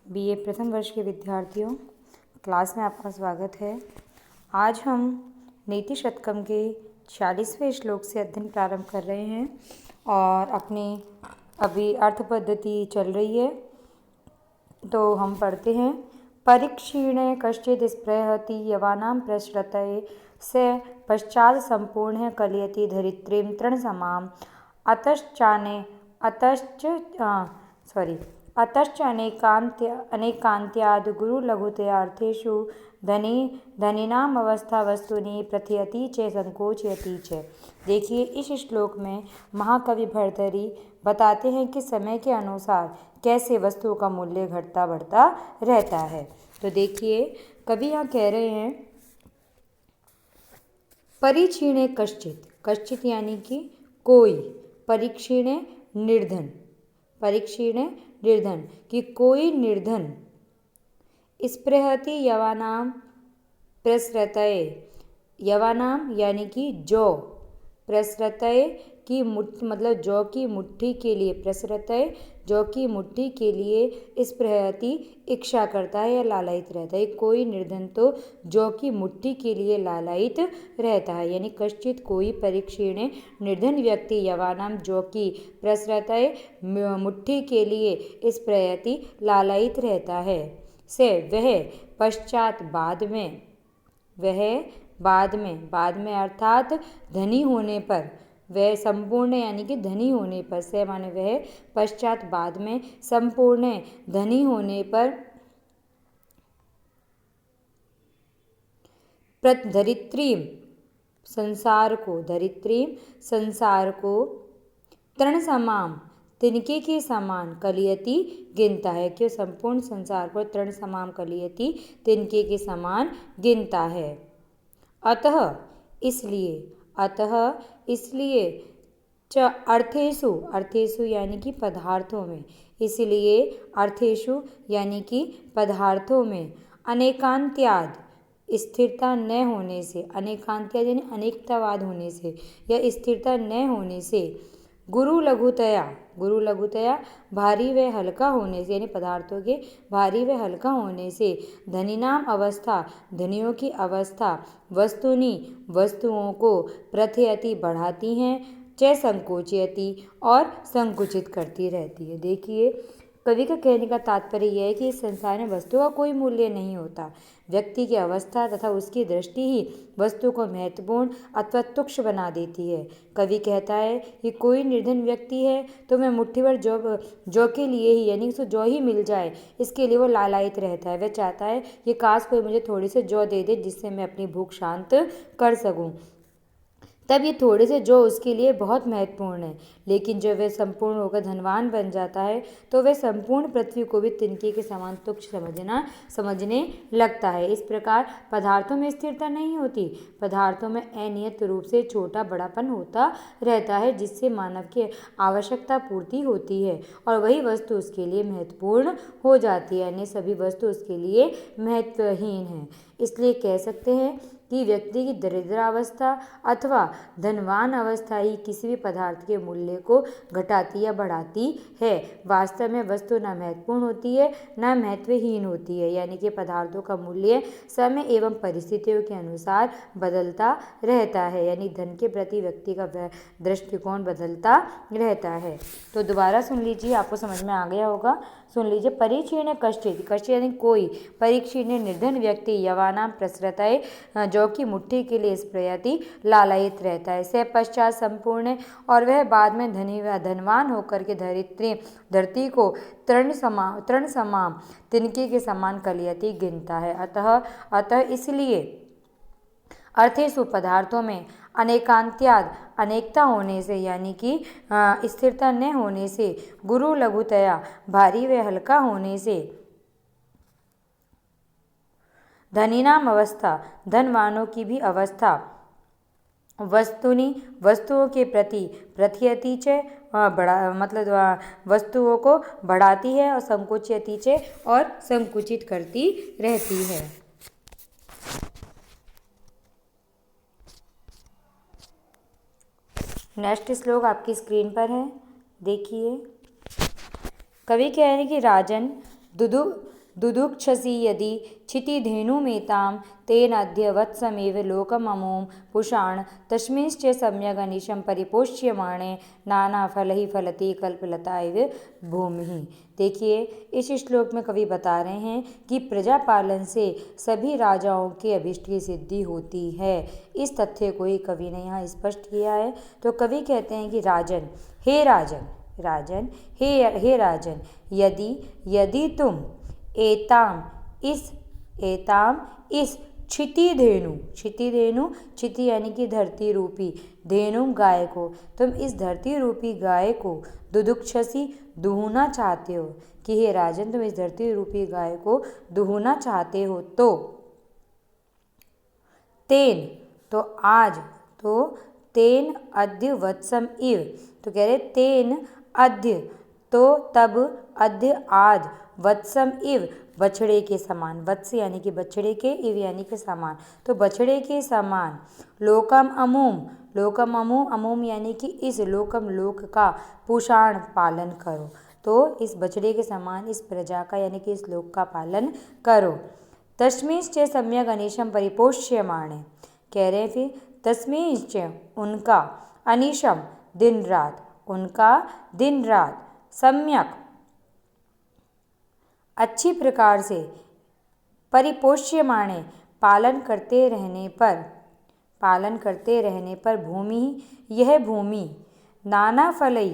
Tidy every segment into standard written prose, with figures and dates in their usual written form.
BA प्रथम वर्ष के विद्यार्थियों, क्लास में आपका स्वागत है। आज हम नीति शतकम के 40वें श्लोक से अध्ययन प्रारंभ कर रहे हैं और अपनी अभी अर्थ पद्धति चल रही है। तो हम पढ़ते हैं। परीक्षीणे कश्चित् स्पृहति यवानां प्रसृतये स पश्चात् संपूर्ण कलयति धरित्रीं तृणसमाम् अतश्च अनेकान्त्याद् गुरुलघुतयार्थेषु धनिनामवस्था वस्तुनि प्रथयति च संकोचयति च। देखिए, इस श्लोक में महाकवि भर्तृहरि बताते हैं कि समय के अनुसार कैसे वस्तुओं का मूल्य घटता बढ़ता रहता है। तो देखिए, कवि यहाँ कह रहे हैं परिक्षीणे कश्चित्, कश्चित् यानी कि कोई, परीक्षीणे निर्धन, परीक्षीणे निर्धन कि कोई निर्धन, स्पृहति यवानाम प्रसृतये, यवानाम यानी कि जौ, प्रसृतये की मुट्ठी मतलब जौ की मुट्ठी के लिए, प्रसृतये जौ की मुट्ठी के लिए, स्पृहति इच्छा करता है या लालायित रहता है। कोई निर्धन तो जौ की मुट्ठी के लिए लालायित रहता है। यानी कश्चित कोई, परीक्षीणे निर्धन व्यक्ति, यवानाम जौ की, प्रसृतये मुट्ठी के लिए, स्पृहति लालायित रहता है। से वह पश्चात बाद में, वह बाद में अर्थात धनी होने पर, वह संपूर्ण यानी कि धनी होने पर, से माने वह पश्चात बाद में संपूर्ण धनी होने पर धरित्रीम संसार को, धरित्रीम संसार को तृणसमाम तिनके के समान कलयति गिनता है। कि संपूर्ण संसार को तृण समान कलयति तिनके के समान गिनता है। अतः इसलिए च अर्थेषु, अर्थेषु यानी कि पदार्थों में, इसलिए अर्थेषु यानी कि पदार्थों में, अनेकांत्याद स्थिरता न होने से, अनेकांत्याद यानी अनेकतावाद होने से या स्थिरता न होने से, गुरु लघुतया भारी व हल्का होने से, यानी पदार्थों के भारी व हल्का होने से, धनिनाम अवस्था धनियों की अवस्था, वस्तुओं को प्रथयति बढ़ाती हैं, च संकोचयति और संकुचित करती रहती है। देखिए, कवि का कहने का तात्पर्य यह है कि इस संसार में वस्तु का कोई मूल्य नहीं होता। व्यक्ति की अवस्था तथा उसकी दृष्टि ही वस्तु को महत्वपूर्ण अथवा तुच्छ बना देती है। कवि कहता है कि कोई निर्धन व्यक्ति है तो मैं मुट्ठी भर जौ के लिए ही, यानी उसको जौ ही मिल जाए, इसके लिए वो लालायित रहता है। वह चाहता है कि काश कोई मुझे थोड़ी सी जौ दे दे जिससे मैं अपनी भूख शांत कर सकूं। तब ये थोड़े से जो उसके लिए बहुत महत्वपूर्ण है। लेकिन जब वह संपूर्ण होकर धनवान बन जाता है तो वह संपूर्ण पृथ्वी को भी तिनके के समान तुच्छ समझने लगता है। इस प्रकार पदार्थों में स्थिरता नहीं होती। पदार्थों में अनियत रूप से छोटा बड़ापन होता रहता है, जिससे मानव की आवश्यकता पूर्ति होती है और वही वस्तु उसके लिए महत्वपूर्ण हो जाती है। अन्य सभी वस्तु उसके लिए महत्वहीन है। इसलिए कह सकते हैं कि व्यक्ति की दरिद्रावस्था अथवा धनवान अवस्था ही किसी भी पदार्थ के मूल्य को घटाती या बढ़ाती है। वास्तव में वस्तु न महत्वपूर्ण होती है न महत्वहीन होती है। यानी कि पदार्थों का मूल्य समय एवं परिस्थितियों के अनुसार बदलता रहता है। यानी धन के प्रति व्यक्ति का दृष्टिकोण बदलता रहता है। तो दोबारा सुन लीजिए, आपको समझ में आ गया होगा। सुन लीजिए। परीक्षीणे कश्चित्, कश्चित् यानी कोई, परीक्षीणे निर्धन व्यक्ति, यवानां प्रसृतये जौ की मुट्ठी के लिए स्पृहति लालायित रहता है। से पश्चात संपूर्ण, और वह बाद में धनी व धनवान होकर के धरती को तृण समान तिनके के समान कलयति गिनता है। अतः इसलिए अर्थेषु पदार्थों में अनेकांत्याद अनेकता होने से, यानी कि स्थिरता न होने से, गुरु लघुतया भारी व हल्का होने से, धनिनाम अवस्था धनवानों की भी अवस्था, वस्तुओं के प्रति प्रथयति च वस्तुओं को बढ़ाती है और संकुचयति च और संकुचित करती रहती है। नेक्स्ट श्लोक आपकी स्क्रीन पर है, देखिए। कवि कह रहे हैं कि राजन दुदुक्षसि यदि क्षितिधेनुमेतां तेन अद्य वत्समेव लोकममुं पुषाण तस्मिंश्च सम्यगनिशं परिपोष्यमाणे नानाफलैः फलति कल्पलता इव भूमिः। देखिए, इस श्लोक में कवि बता रहे हैं कि प्रजा पालन से सभी राजाओं के अभिष्ट की सिद्धि होती है। इस तथ्य को ही कवि ने यहाँ स्पष्ट किया है। तो कवि कहते हैं कि राजन, हे राजन, राजन हे राजन, यदि तुम एताम इस क्षितिधेनु, क्षिति यानी कि धरती रूपी, धेनु गाय को, तुम इस धरती रूपी गाय को दुदुक्षसी दुहना चाहते हो, कि हे राजन तुम इस धरती रूपी गाय को दुहना चाहते हो, तो तेन अद्य वत्सम इव, तो कह रहे तेन अद्य, तो तब, अद्य आज, वत्सम इव बछड़े के समान, वत्स यानी कि बछड़े के, इव यानी कि समान, तो बछड़े के समान, लोकम अमूम यानी कि इस लोक का पुषाण पालन करो, तो इस बछड़े के समान इस प्रजा का यानी कि इस लोक का पालन करो। तस्मिंश्च सम्यक अनिशम परिपोष्यमाणे, कह रहे फिर तस्मिंश्च उनका, अनिशम दिन रात, उनका दिन रात, सम्यक अच्छी प्रकार से, परिपोष्यमाणे पालन करते रहने पर भूमि, यह भूमि, नाना फलई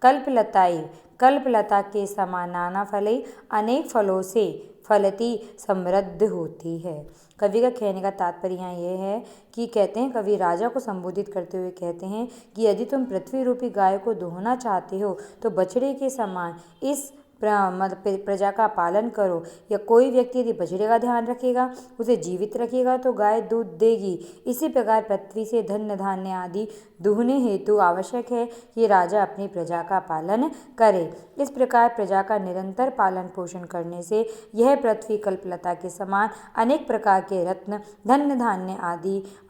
कल्पलताई, कल्पलता के समान, नाना फलई अनेक फलों से, फलती समृद्ध होती है। कवि का कहने का तात्पर्य यहाँ यह है कि कहते हैं, कवि राजा को संबोधित करते हुए कहते हैं कि यदि तुम पृथ्वी रूपी गाय को दोहना चाहते हो तो बछड़े के समान इस प्रजा का पालन करो, या कोई व्यक्ति यदि बछड़े का ध्यान रखेगा, उसे जीवित रखेगा तो गाय दूध देगी। इसी प्रकार पृथ्वी से धन धान्य आदि दुहने हेतु आवश्यक है कि राजा अपनी प्रजा का पालन करे। इस प्रकार प्रजा का निरंतर पालन पोषण करने से यह पृथ्वी कल्पलता के समान अनेक प्रकार के रत्न, धन धान्य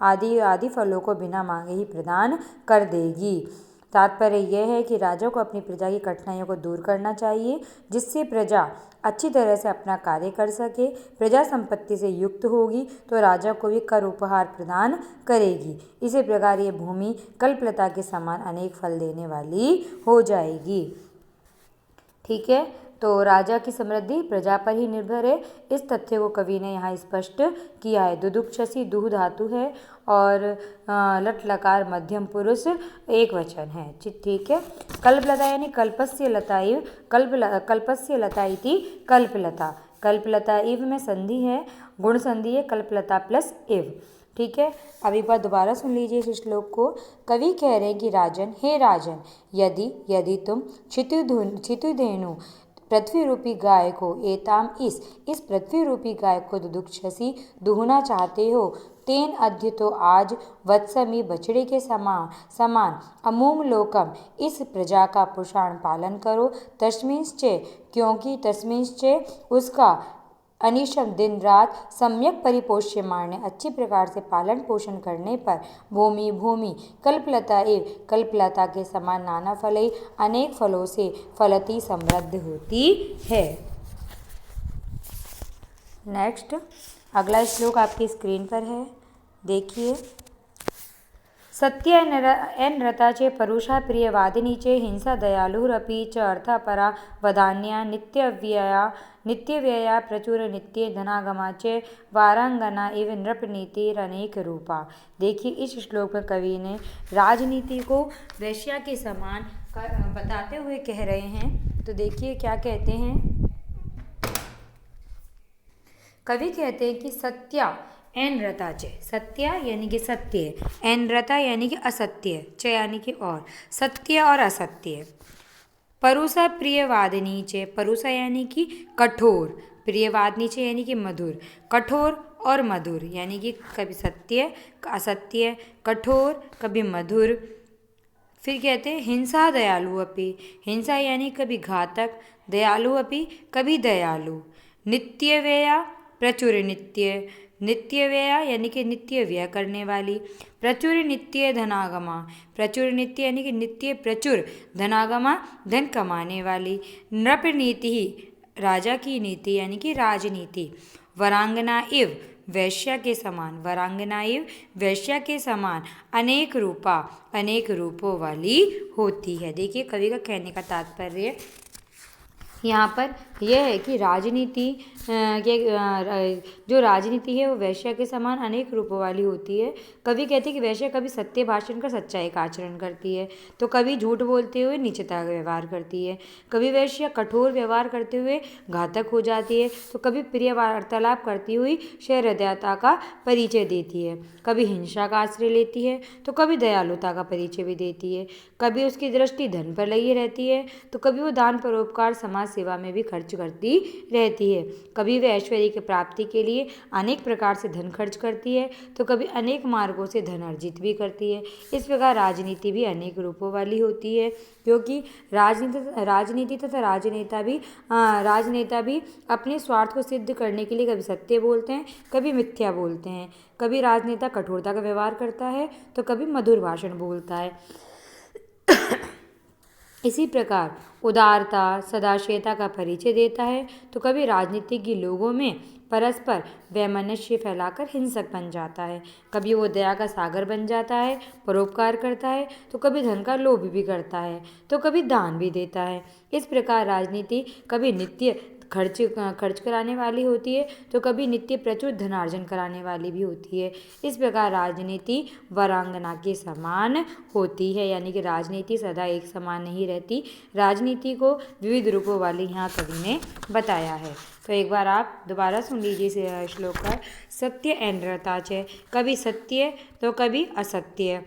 आदि फलों को बिना मांगे ही प्रदान कर देगी। तात्पर्य यह है कि राजा को अपनी प्रजा की कठिनाइयों को दूर करना चाहिए, जिससे प्रजा अच्छी तरह से अपना कार्य कर सके। प्रजा संपत्ति से युक्त होगी तो राजा को भी कर उपहार प्रदान करेगी। इसी प्रकार ये भूमि कल्पलता के समान अनेक फल देने वाली हो जाएगी। ठीक है, तो राजा की समृद्धि प्रजा पर ही निर्भर है। इस तथ्य को कवि ने यहाँ स्पष्ट किया है। दुदुक्षसी दुह धातु है और लट लकार मध्यम पुरुष एक वचन है। ठीक है। कल्पलता यानी कल्पस्य लता इव, कल्पस्य लता इति कल्पलता, कल्पलता इव में संधि है, गुण संधि है, कल्पलता प्लस इव। ठीक है, अब एक बार दोबारा सुन लीजिए इस श्लोक को। कवि कह रहे हैं कि राजन, हे राजन, यदि तुम क्षितिधेनु पृथ्वी रूपी गाय को, एताम इस पृथ्वी रूपी गाय को दुदुक्षसी दुहना चाहते हो, तेन अद्य तो आज, वत्समी बछड़े के समान, अमूम लोकम इस प्रजा का पुषाण पालन करो, तस्मिंश्चे क्योंकि तस्मिंश्चे उसका, अनिशम दिन रात, सम्यक परिपोष्यमाण अच्छी प्रकार से पालन पोषण करने पर, भूमि कल्पलता एव कल्पलता के समान नाना फलई अनेक फलों से फलती समृद्ध होती है। नेक्स्ट अगला श्लोक आपकी स्क्रीन पर है, देखिए। सत्य नृताचे परुषा प्रियवादिनीचे हिंसा दयालुरपि च अर्थापरा वदान्या नित्यव्यया प्रचुर नित्ये धनागमाचे वारांगना इव नृपनीतिरनेक रूपा। देखिए, इस श्लोक में कवि ने राजनीति को वेश्या के समान बताते हुए कह रहे हैं। तो देखिए क्या कहते हैं। कवि कहते हैं कि सत्या एनरताचे, सत्य यानी कि सत्य, एनरता यानी कि असत्य, च यानी कि और, सत्य और असत्य। परुषा प्रियवादिनी चे, परुषा यानी कि कठोर, प्रियवादिनी चे यानी कि मधुर, कठोर और मधुर यानी कि कभी सत्य असत्य, कठोर कभी मधुर। फिर कहते हैं हिंसा दयालु अपि, हिंसा यानी कभी घातक, दयालु अपि कभी दयालु। नित्य व्यया प्रचुर नित्य, नित्य व्यया यानी कि नित्य व्यय करने वाली। प्रचुर नित्य धनागमा, प्रचुर नित्य यानी कि नित्य प्रचुर, धनागमा धन कमाने वाली। नृप नीति ही, राजा की नीति यानी कि राजनीति। वरांगना इव वैश्या के समान, वरांगना इव वैश्या के समान अनेक रूपा, अनेक रूपों वाली होती है। देखिए कवि का कहने का तात्पर्य यहाँ पर यह है कि राजनीति जो राजनीति है वो वैश्या के समान अनेक रूपों वाली होती है। कवि कहते हैं कि वैश्या कभी सत्य भाषण कर सच्चाई का आचरण करती है, तो कभी झूठ बोलते हुए नीचता का व्यवहार करती है। कभी वैश्या कठोर व्यवहार करते हुए घातक हो जाती है, तो कभी प्रिय वार्तालाप करती हुई सहृदयता का परिचय देती है। कभी हिंसा का आश्रय लेती है, तो कभी दयालुता का परिचय भी देती है। कभी उसकी दृष्टि धन पर लगी रहती है, तो कभी वो दान परोपकार समाज सेवा में भी खर्च करती रहती है। कभी वह ऐश्वर्य की प्राप्ति के लिए अनेक प्रकार से धन खर्च करती है, तो कभी अनेक मार्गों से धन अर्जित भी करती है। इस प्रकार राजनीति भी अनेक रूपों वाली होती है, क्योंकि राजनीति तथा राजनेता भी अपने स्वार्थ को सिद्ध करने के लिए कभी सत्य बोलते हैं, कभी मिथ्या बोलते हैं। कभी राजनेता कठोरता का व्यवहार करता है, तो कभी मधुर भाषण बोलता है। इसी प्रकार उदारता सदाशयता का परिचय देता है, तो कभी राजनीतिज्ञ लोगों में परस्पर वैमनस्य फैलाकर हिंसक बन जाता है। कभी वो दया का सागर बन जाता है, परोपकार करता है, तो कभी धन का लोभ भी करता है, तो कभी दान भी देता है। इस प्रकार राजनीति कभी नित्य खर्च कराने वाली होती है, तो कभी नित्य प्रचुर धनार्जन कराने वाली भी होती है। इस प्रकार राजनीति वरांगना के समान होती है, यानी कि राजनीति सदा एक समान नहीं रहती। राजनीति को विविध रूपों वाली यहाँ कवि ने बताया है। तो एक बार आप दोबारा सुन लीजिए इस श्लोक का। सत्य एंड्रता च, कभी सत्य तो कभी असत्य।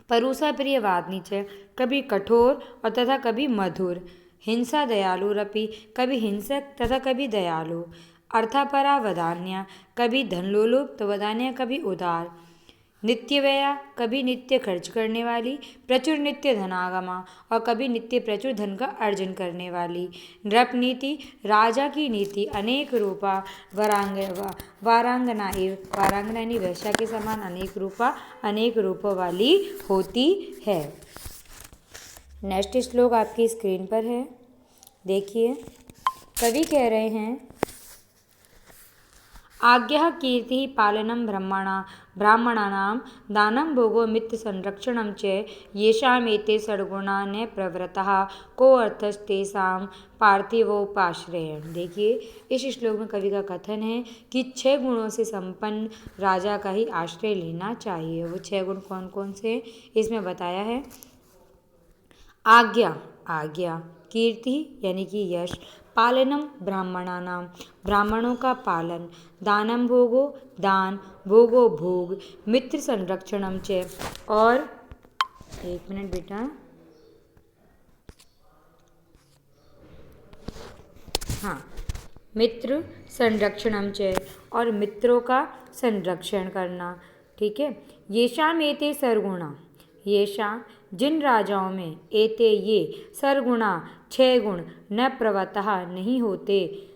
परुषा प्रिय वादनी च, कभी कठोर और तथा कभी मधुर। हिंसा दयालुरपि, कभी हिंसक तथा कभी दयालु। अर्थापरा वदान्या, कभी धनलोलुप तो वदान्या कभी उदार। नित्य व्यया, कभी नित्य खर्च करने वाली। प्रचुर नित्य धनागमा, और कभी नित्य प्रचुर धन का अर्जन करने वाली। नृप नीति, राजा की नीति अनेक रूपा। वारांगना यानी वैश्या के समान अनेक रूपा, अनेक रूपों वाली होती है। नेक्स्ट श्लोक आपकी स्क्रीन पर है, देखिए। कवि कह रहे हैं आज्ञा कीर्ति पालनम ब्राह्मणानां दानं भोगो मित्र संरक्षणं च येषामेते षड्गुणा न प्रवृत्ताः को अर्थस्तेषां पार्थिवोपाश्रय। देखिए इस श्लोक में कवि का कथन है कि 6 गुणों से संपन्न राजा का ही आश्रय लेना चाहिए। वो 6 गुण कौन कौन से इसमें बताया है। आज्ञा, कीर्ति यानी कि यश, पालनम ब्राह्मणानाम ब्राह्मणों का पालन, दानम भोगो दान, भोगो भोग, मित्र संरक्षणम च, और एक मिनट बेटा, हाँ, मित्र संरक्षणम च, और मित्रों का संरक्षण करना। ठीक है। येषाम एते सर्वगुणा, येषाम जिन राजाओं में, एते ये सर्वगुणा 6 गुण न प्रवतः नहीं होते,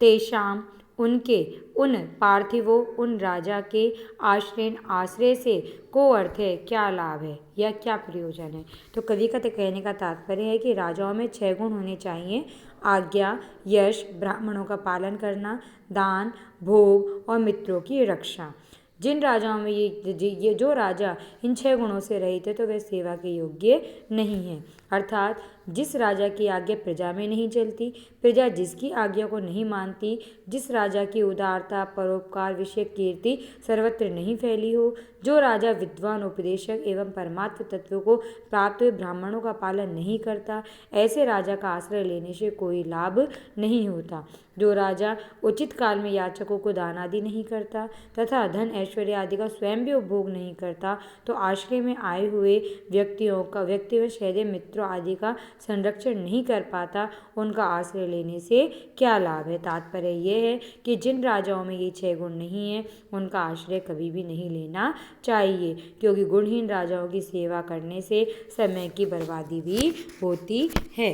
तेषाम उनके, उन पार्थिवों उन राजा के आश्रय से को अर्थ है क्या लाभ है या क्या प्रयोजन है। तो कवि का कहने का तात्पर्य है कि राजाओं में 6 गुण होने चाहिए। आज्ञा, यश, ब्राह्मणों का पालन करना, दान, भोग और मित्रों की रक्षा। जिन राजाओं में ये जो राजा इन 6 गुणों से रहित है तो वे सेवा के योग्य नहीं है। अर्थात जिस राजा की आज्ञा प्रजा में नहीं चलती, प्रजा जिसकी आज्ञा को नहीं मानती, जिस राजा की उदारता परोपकार विषय कीर्ति सर्वत्र नहीं फैली हो, जो राजा विद्वान उपदेशक एवं परमात्म तत्व को प्राप्त हुए ब्राह्मणों का पालन नहीं करता, ऐसे राजा का आश्रय लेने से कोई लाभ नहीं होता। जो राजा उचित काल में याचकों को दान आदि नहीं करता तथा धन ऐश्वर्य आदि का स्वयं भी उपभोग नहीं करता, तो आश्रय में आए हुए व्यक्तियों सहदेव मित्रों आदि का संरक्षण नहीं कर पाता, उनका आश्रय लेने से क्या लाभ है। तात्पर्य यह है कि जिन राजाओं में ये 6 गुण नहीं है उनका आश्रय कभी भी नहीं लेना चाहिए, क्योंकि गुणहीन राजाओं की सेवा करने से समय की बर्बादी भी होती है।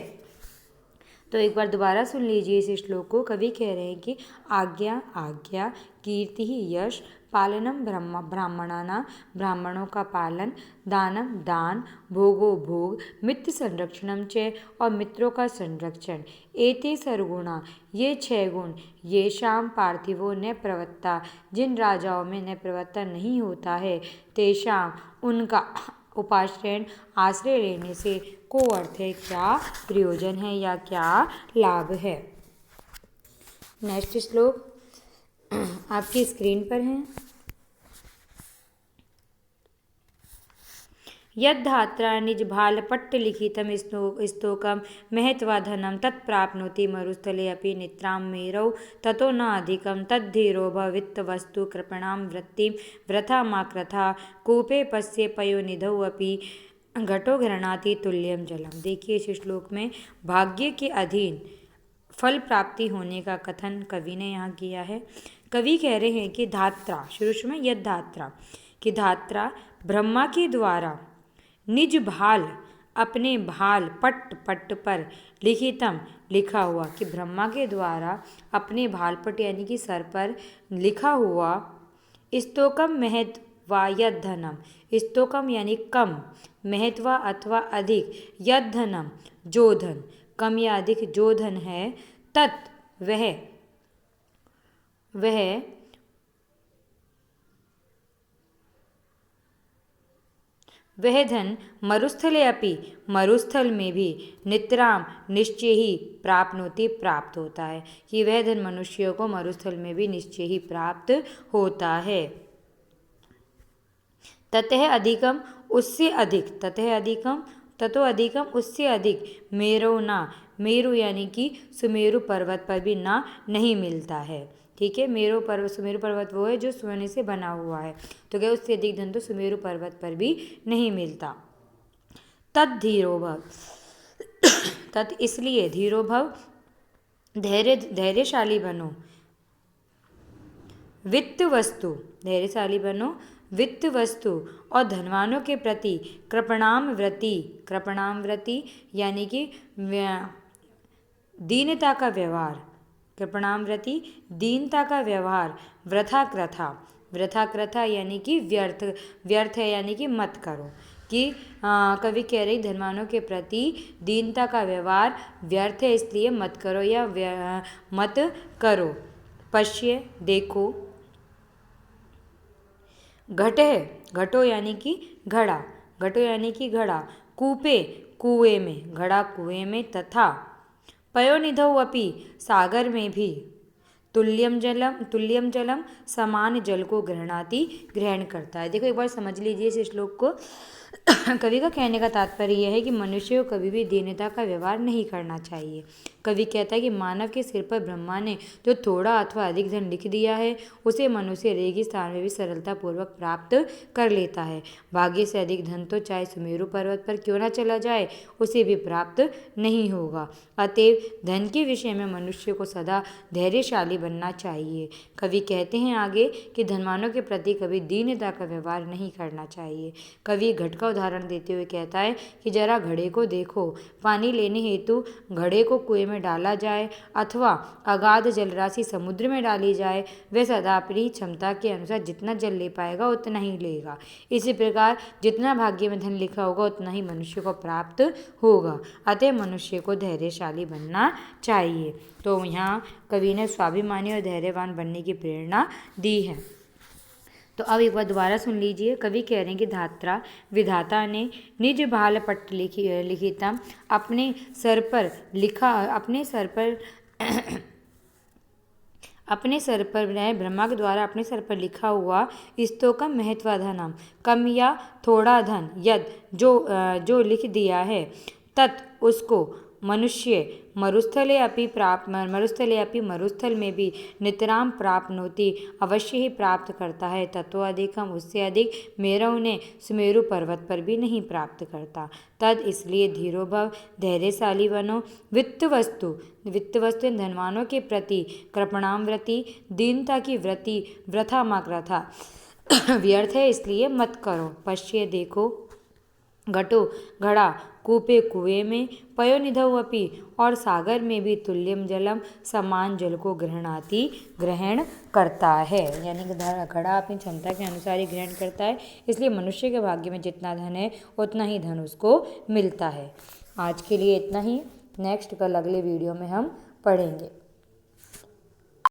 तो एक बार दोबारा सुन लीजिए इस श्लोक को। कवि कह रहे हैं कि आज्ञा आज्ञा, कीर्ति यश, पालनम ब्राह्मणाना, ब्राह्मणों का पालन, दानम दान, भोगो भोग, मित्र संरक्षणम च, और मित्रों का संरक्षण। एते सर्वगुणा, ये 6 गुण, ये शाम पार्थिवो न प्रवत्ता, जिन राजाओं में न प्रवत्ता नहीं होता है, तेषाम, उनका उपाश्रयण, आश्रय लेने से को अर्थ है क्या प्रयोजन है या क्या लाभ है। नेक्स्ट श्लोक आपकी स्क्रीन पर है। यद्धात्रा निज भाल पट्ट लिखितम स्तोकम महत्वाधनम तत्प्राप्नोति मरुस्थले अपि नित्राम मेरौ ततो न अधिकम तद्धीरो भवित्त वस्तु कृपणाम वृत्तिम वृथा माक्रथा कूपे पश्ये पयोनिधौ अपि घटो घृणाति तुल्यम जलम। देखिए इस श्लोक में भाग्य के अधीन फल प्राप्ति होने का कथन कवि ने यहाँ किया है। कवि कह रहे हैं कि धात्रा, शुरू में यद धात्रा, कि धात्रा ब्रह्मा के द्वारा निज भाल, अपने भाल पट्ट, पट्ट पर लिखितम, लिखा हुआ, कि ब्रह्मा के द्वारा अपने भाल पट यानी कि सर पर लिखा हुआ, स्तोकम महत्वा यद धनम, स्तोकम यानी कम, महत्वा अथवा अधिक, यद धनम जो धन, कम या अधिक जो धन है, तत् वह धन मरुस्थले अपि, मरुस्थल में भी, नित्राम निश्चय ही, प्राप्नोति प्राप्त होता है, कि वह धन मनुष्यों को मरुस्थल में भी निश्चय ही प्राप्त होता है। ततः अधिकम, उससे अधिक, ततः अधिकम, ततो अधिकम, उससे अधिक, मेरौ ना, मेरु यानी कि सुमेरु पर्वत पर भी ना नहीं मिलता है। ठीक है, सुमेरु पर्वत वो है जो स्वर्ण से बना हुआ है, तो क्या उससे अधिक धन तो सुमेरु पर्वत पर भी नहीं मिलता। तत् धीरो भव, तत् इसलिए, धीरो भव धैर्यशाली बनो, वित्त वस्तु, धैर्यशाली बनो, वित्त वस्तु और धनवानों के प्रति कृपणाम व्रति, कृपणाम व्रति यानी कि दीनता का व्यवहार, कृपणाम व्रति दीनता का व्यवहार, वृथा क्रथा, वृथा क्रथा यानी कि व्यर्थ, व्यर्थ है यानी कि मत करो, कि कवि कह रही धनवानों के प्रति दीनता का व्यवहार व्यर्थ है इसलिए मत करो या मत करो। पश्य देखो, घट है, घटो यानी कि घड़ा, घटो यानी कि घड़ा, कूपे कुएं में, घड़ा कुएं में, तथा पयोनिधौ अपि सागर में भी, तुल्यम जलम समान जल को ग्रहणाति ग्रहण करता है। देखो एक बार समझ लीजिए इस श्लोक को। कवि का कहने का तात्पर्य यह है कि मनुष्य को कभी भी दीनता का व्यवहार नहीं करना चाहिए। कवि कहता है कि मानव के सिर पर ब्रह्मा ने जो थोड़ा अथवा अधिक धन लिख दिया है उसे मनुष्य रेगिस्तान में भी सरलतापूर्वक प्राप्त कर लेता है। भाग्य से अधिक धन तो चाहे सुमेरु पर्वत पर क्यों ना चला जाए उसे भी प्राप्त नहीं होगा। अतएव धन के विषय में मनुष्य को सदा धैर्यशाली बनना चाहिए। कवि कहते हैं आगे कि धनवानों के प्रति कभी दीनता का व्यवहार नहीं करना चाहिए। कवि घट का उदाहरण देते हुए कहता है कि जरा घड़े को देखो, पानी लेने हेतु घड़े को कुएं में डाला जाए अथवा अगाध जलराशि समुद्र में डाली जाए, वह सदा अपनी क्षमता के अनुसार जितना जल ले पाएगा उतना ही लेगा। इसी प्रकार जितना भाग्य में धन लिखा होगा उतना ही मनुष्य को प्राप्त होगा। अतः मनुष्य को धैर्यशाली बनना चाहिए। तो यहाँ कवि ने स्वाभिमानी और धैर्यवान बनने की प्रेरणा दी है। तो अब एक बार दोबारा सुन लीजिए। कवि कह रहे हैं कि धात्रा, विधाता ने निज भाल पट्ट लिखितम, अपने सर पर लिखा, अपने सर पर ब्रह्मा के द्वारा अपने सर पर लिखा हुआ स्तोकम महत्वाधनम, कम या थोड़ा धन, यद जो लिख दिया है, तत् उसको मनुष्य मरुस्थले अपि मरुस्थल में भी नितराम प्राप्नोति अवश्य ही प्राप्त करता है। तत्व अधिकम, उससे अधिक मेरौ ने सुमेरु पर्वत पर भी नहीं प्राप्त करता। तद इसलिए धीरो भव, धैर्यशाली बनो, वित्त वस्तु धनवानों के प्रति कृपणाम व्रति, दीनता की व्रति, वृथा मा कृथा व्यर्थ है इसलिए मत करो। पश्य देखो, घटो घड़ा कूपे कुएं में पयो निधौ अपि, और सागर में भी तुल्यम जलम समान जल को ग्रहण करता है। यानी कि घड़ा अपनी क्षमता के अनुसार ही ग्रहण करता है, इसलिए मनुष्य के भाग्य में जितना धन है उतना ही धन उसको मिलता है। आज के लिए इतना ही। नेक्स्ट कल अगले वीडियो में हम पढ़ेंगे।